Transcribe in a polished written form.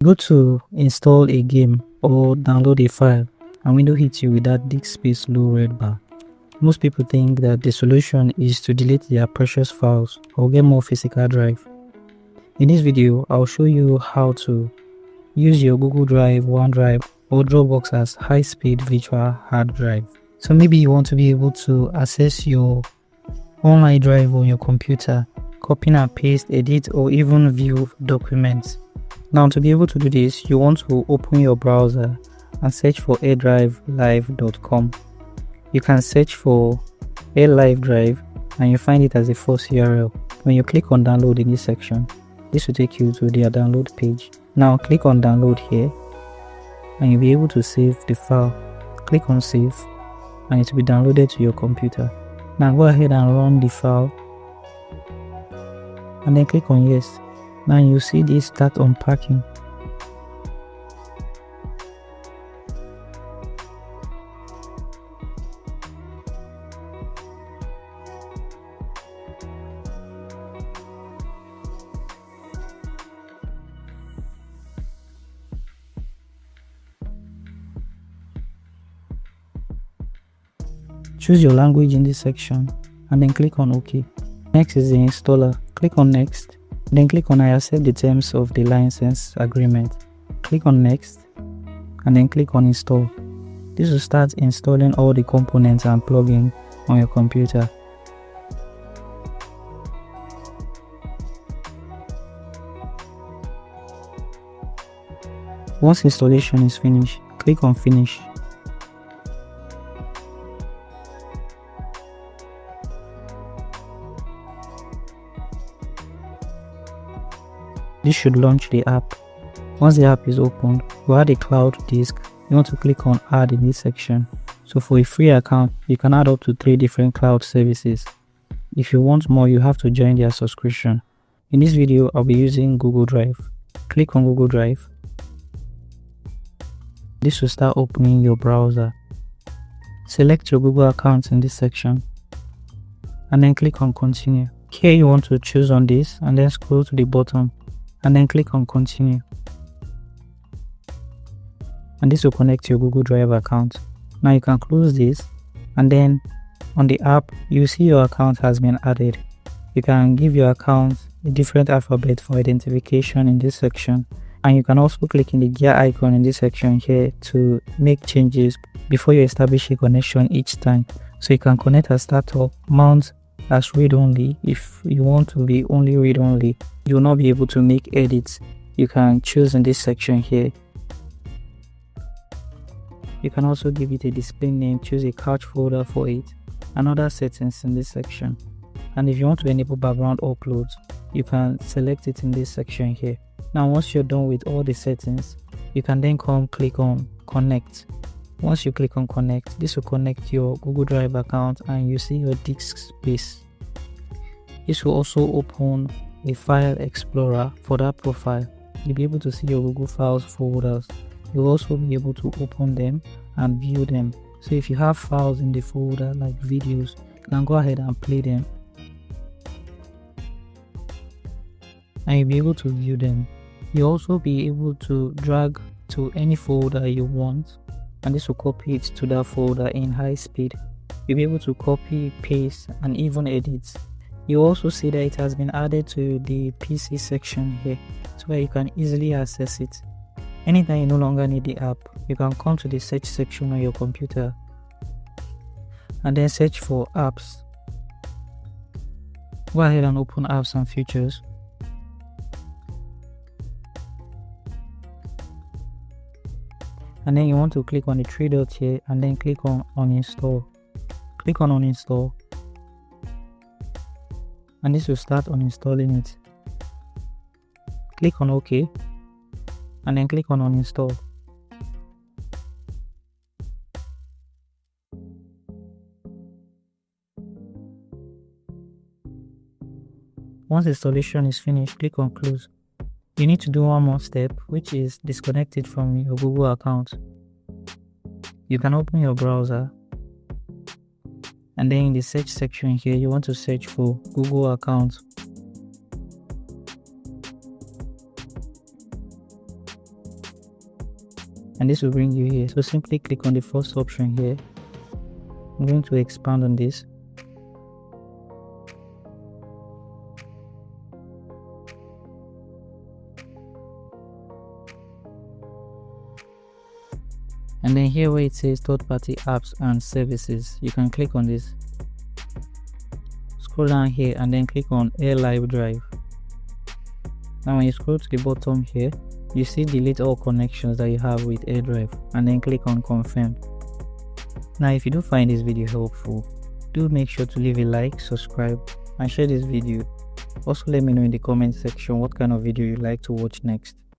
Go to install a game or download a file and window hits you with that disk space low red bar. Most people think that the solution is to delete their precious files or get more physical drive. In this video, I'll show you how to use your Google Drive, OneDrive or Dropbox as high-speed virtual hard drive. So maybe you want to be able to access your online drive on your computer, copy and paste, edit or even view documents. Now to be able to do this, you want to open your browser and search for airdrivelive.com. You can search for AirLive Drive and you find it as the first URL. When you click on download in this section, this will take you to their download page. Now click on download here and you'll be able to save the file. Click on save and it will be downloaded to your computer. Now go ahead and run the file and then click on yes. Now you see this start unpacking. Choose your language in this section and then click on OK. Next is the installer. Click on next, then click on I accept the terms of the license agreement. Click on next and then click on install. This will start installing all the components and plugins on your computer. Once installation is finished, click on finish. This should launch the app. Once the app is opened, you add a cloud disk. You want to click on add in this section. So for a free account, you can add up to 3 different cloud services. If you want more, you have to join their subscription. In this video, I'll be using Google Drive. Click on Google Drive. This will start opening your browser. Select your Google account in this section and then click on continue. Here you want to choose on this and then scroll to the bottom and then click on continue, and this will connect to your Google Drive account. Now you can close this and then on the app you see your account has been added. You can give your account a different alphabet for identification in this section, and you can also click in the gear icon in this section here to make changes before you establish a connection each time. So you can connect as startup, mount as read-only. If you want to be only read-only, you will not be able to make edits. You can choose in this section here. You can also give it a display name, choose a couch folder for it, and other settings in this section. And if you want to enable background uploads, you can select it in this section here. Now once you're done with all the settings, you can then click on connect. Once you click on connect, this will connect your Google Drive account and you see your disk space. This will also open a file explorer for that profile. You'll be able to see your Google Files folders. You'll also be able to open them and view them. So if you have files in the folder like videos, you can go ahead and play them and you'll be able to view them. You'll also be able to drag to any folder you want, and this will copy it to that folder in high speed. You'll be able to copy, paste and even edit. You also see that it has been added to the PC section here, so where you can easily access it. Anytime you no longer need the app, you can come to the search section on your computer and then search for apps. Go ahead and open apps and features. And then you want to click on the 3 dots here and then click on uninstall. Click on uninstall and this will start uninstalling it. Click on OK and then click on uninstall. Once installation is finished, click on close. You need to do one more step, which is disconnect it from your Google account. You can open your browser and then in the search section here you want to search for Google account. and this will bring you here. So simply click on the first option here. I'm going to expand on this. And then here where it says third-party apps and services, you can click on this. Scroll down here and then click on Air Live Drive. Now when you scroll to the bottom here, you see delete all connections that you have with AirDrive and then click on confirm. Now if you do find this video helpful, do make sure to leave a like, subscribe and share this video. Also let me know in the comment section what kind of video you'd like to watch next.